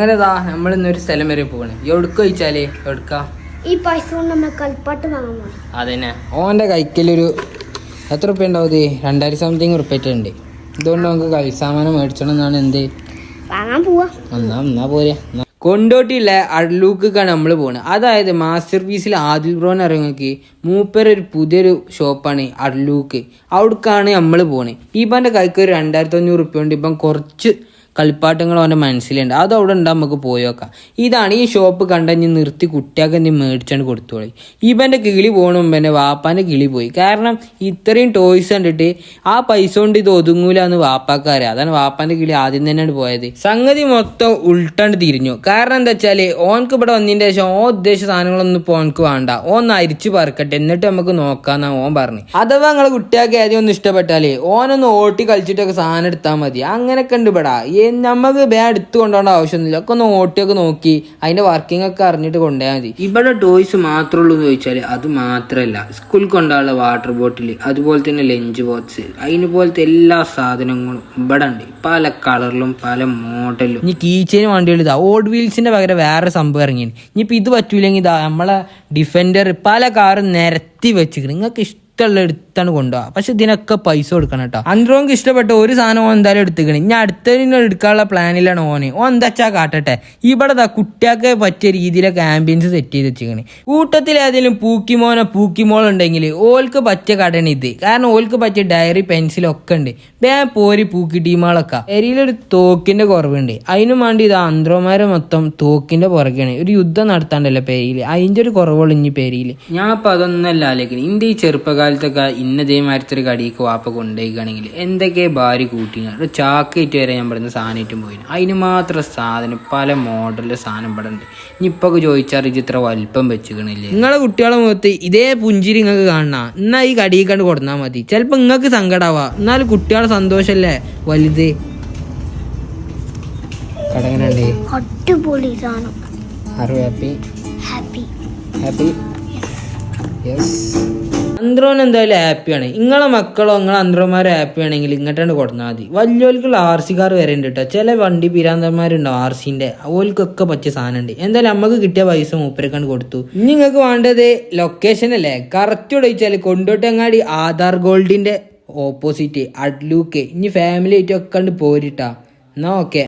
അങ്ങനെതാ നമ്മൾ ഇന്നൊരു സ്ഥലം വരെ പോവാണ്. എവിടക്ക ചോദിച്ചാലേ എവിടക്ക ഈ പൈസ കൊണ്ട് നമ്മൾ കളിപ്പാട്ട് വാങ്ങാൻ പോകണം. അതന്നെ ഓൻ്റെ കൈക്കലൊരു എത്ര റുപ്യ ഉണ്ടാവും? 2000 സംതിങ് റുപ്യറ്റുണ്ട്. ഇതുകൊണ്ട് നമുക്ക് കളിസാമാനം മേടിച്ചണം എന്നാണ്. എന്ത് വാങ്ങാൻ പോവാ? എന്നാ പോരെ. കൊണ്ടോട്ടിയുള്ള അഡ്ലൂക്കാണ് നമ്മൾ പോകുന്നത്. അതായത് മാസ്റ്റർ പീസിൽ ആദിൽ ബ്രോന്ന് ഇറങ്ങി മൂപ്പരൊരു പുതിയൊരു ഷോപ്പാണ് അഡ്ലൂക്ക്. അവിടേക്കാണ് നമ്മൾ പോണേ. ഇവൻ്റെ കൈക്ക് ഒരു 2500 റുപ്യ ഉണ്ട്. ഇപ്പം കുറച്ച് കളിപ്പാട്ടങ്ങൾ അവൻ്റെ മനസ്സിലുണ്ട്. അത് അവിടെ ഉണ്ടാകും, നമുക്ക് പോയി നോക്കാം. ഇതാണ് ഈ ഷോപ്പ് കണ്ടഞ്ഞ് നിർത്തി കുട്ടിയൊക്കെ എന്തെങ്കിലും മേടിച്ചാണ് കൊടുത്തോളി. ഇവൻ്റെ കിളി പോകണ മുമ്പ് എൻ്റെ വാപ്പാൻ്റെ കിളി പോയി. കാരണം ഇത്രയും ടോയ്സ് കണ്ടിട്ട് ആ പൈസ കൊണ്ട് ഇത് ഒതുങ്ങൂല എന്ന് വാപ്പാക്കറിയാം. അതാണ് വാപ്പാൻ്റെ കിളി ആദ്യം തന്നെയാണ് പോയത്. സംഗതി മൊത്തം ഉൾട്ടാണ്ട് തിരിഞ്ഞു. കാരണം എന്താ വെച്ചാൽ ഓനക്ക് ഇവിടെ വന്നതിൻ്റെ ശേഷം ഓൻ ഉദ്ദേശിച്ച സാധനങ്ങളൊന്നും ഇപ്പോൾ ഓനക്ക് വേണ്ട. ഓൻ അരിച്ച് പറക്കട്ടെ, എന്നിട്ട് നമുക്ക് നോക്കാന്നാ ഓൻ പറഞ്ഞു. അഥവാ നിങ്ങളെ കുട്ടിയൊക്കെ ആദ്യം ഒന്ന് ഇഷ്ടപ്പെട്ടാലേ ഓനൊന്ന് ഓട്ടി കളിച്ചിട്ടൊക്കെ സാധനം എടുത്താൽ മതി. അങ്ങനെയൊക്കെ ഉണ്ട് ഇവിടെ. നമുക്ക് ബേ എടുത്തു കൊണ്ടുപോകേണ്ട ആവശ്യമൊന്നുമില്ല. ഒക്കെ ഒന്ന് ഓട്ടിയൊക്കെ നോക്കി അതിന്റെ വർക്കിംഗ് ഒക്കെ അറിഞ്ഞിട്ട് കൊണ്ടുപോയാൽ മതി. ഇവിടെ ടോയ്സ് മാത്രമേ ഉള്ളൂ എന്ന് ചോദിച്ചാൽ അത് മാത്രമല്ല, സ്കൂളിൽ കൊണ്ടുപോകാനുള്ള വാട്ടർ ബോട്ടിൽ, അതുപോലെ തന്നെ ലഞ്ച് ബോക്സ്, അതിന് പോലത്തെ എല്ലാ സാധനങ്ങളും ഇവിടെ ഉണ്ട്. പല കളറിലും പല മോഡലും. ഇനി കീച്ചേന് വണ്ടികൾ ഇതാ ഓൾഡ് വീൽസിന്റെ പകരം വേറെ സംഭവം ഇറങ്ങിയാണ്. ഇനിയിപ്പോൾ ഇത് പറ്റൂലെങ്കിൽ ഇതാ നമ്മളെ ഡിഫൻഡർ പല കാറും നിരത്തി വെച്ചിരിക്കണം. നിങ്ങൾക്ക് ഇഷ്ടമുള്ള എടുത്താണ് കൊണ്ടുപോകാം. പക്ഷെ ഇതിനൊക്കെ പൈസ കൊടുക്കണം കേട്ടോ. അന്ത്രോക്ക് ഇഷ്ടപ്പെട്ട ഒരു സാധനം ഓൻ എന്തായാലും എടുത്തിക്കണം. ഇനി അടുത്തതിന് എടുക്കാനുള്ള പ്ലാനിലാണ് ഓൻ എന്താ വെച്ചാൽ കാട്ടട്ടെ. ഇവിടെ കുട്ടിയൊക്കെ പറ്റിയ രീതിയിലൊക്കെ ആംബിയൻസ് സെറ്റ് ചെയ്ത് വെച്ചിരിക്കണേ. കൂട്ടത്തിൽ ഏതെങ്കിലും പൂക്കിമോൾ ഉണ്ടെങ്കിൽ ഓൾക്ക് പറ്റിയ കടയാണ് ഇത്. കാരണം ഓൾക്ക് പറ്റിയ ഡയറി പെൻസിലൊക്കെ ഉണ്ട്. പോരി പൂക്കി ടീമുകളൊക്കെ. പെരിയിലൊരു തോക്കിന്റെ കുറവുണ്ട്. അതിനും വേണ്ടി ഇത് അന്ത്രോമാരെ മൊത്തം തോക്കിന്റെ പുറകെയാണ്. ഒരു യുദ്ധം നടത്താണ്ടല്ലോ പേരില്. അതിന്റെ ഒരു കുറവുള്ളൂ ഇനി പേരില്. ഞാൻ ഇപ്പൊ അതൊന്നല്ല ആലോചിക്കുന്നത്. ഇന്ത്യ ഈ ചെറുപ്പകാലത്തൊക്കെ ഇന്നതേമാരത്തൊരു കടിക്ക് വാപ്പ കൊണ്ടുപോയിക്കുകയാണെങ്കിൽ എന്തൊക്കെ ഭാര്യ കൂട്ടിയാണ്. ഒരു ചാക്കേറ്റ് വരെ ഞാൻ ഇവിടുന്ന് സാധനമായിട്ടും പോയി. അതിന് മാത്രം സാധനം പല മോഡലിലെ സാധനം ഇവിടെ ഉണ്ട്. ഇനിയിപ്പോൾ ചോദിച്ചാൽ ഇത് ഇത്ര വലിപ്പം വെച്ചിക്കണില്ലേ. നിങ്ങളെ കുട്ടികളെ മുഖത്ത് ഇതേ പുഞ്ചിരി നിങ്ങൾക്ക് കാണണം. എന്നാൽ ഈ കടിയിക്കണ്ട് കൊടുത്താൽ മതി. ചിലപ്പോൾ നിങ്ങൾക്ക് സങ്കടമാവാ, എന്നാലും കുട്ടികളെ സന്തോഷല്ലേ വലുത്. കടങ്ങനുണ്ട് അടിപൊളി സാധനം. Happy yes. അന്ത്രോൻ എന്തായാലും ഹാപ്പിയാണ്. നിങ്ങളെ മക്കളോ നിങ്ങളെ അന്ത്രോമാരോ ഹാപ്പി ആണെങ്കിൽ ഇങ്ങോട്ടാണ് കൊടുത്താൽ മതി. വലിയവർക്കുള്ള RC കാർ വരെ ഉണ്ട് കേട്ടോ. ചില വണ്ടി പിരാന്തന്മാരുണ്ടാവും RCന്റെ, ഓൽക്കൊക്കെ പറ്റിയ സാധനം ഉണ്ട്. എന്തായാലും നമുക്ക് കിട്ടിയ പൈസ മൂപ്പരക്കാണ്ട് കൊടുത്തു. ഇനി നിങ്ങൾക്ക് വേണ്ടത് ലൊക്കേഷൻ അല്ലേ. കറക്റ്റ് ചോദിച്ചാൽ കൊണ്ടോട്ടങ്ങാടി ആധാർ ഗോൾഡിന്റെ ഓപ്പോസിറ്റ് അഡ്ലൂക്ക്. ഇനി ഫാമിലി ആയിട്ടൊക്കെ കണ്ട് പോരിട്ടാ. എന്നാ ഓക്കെ.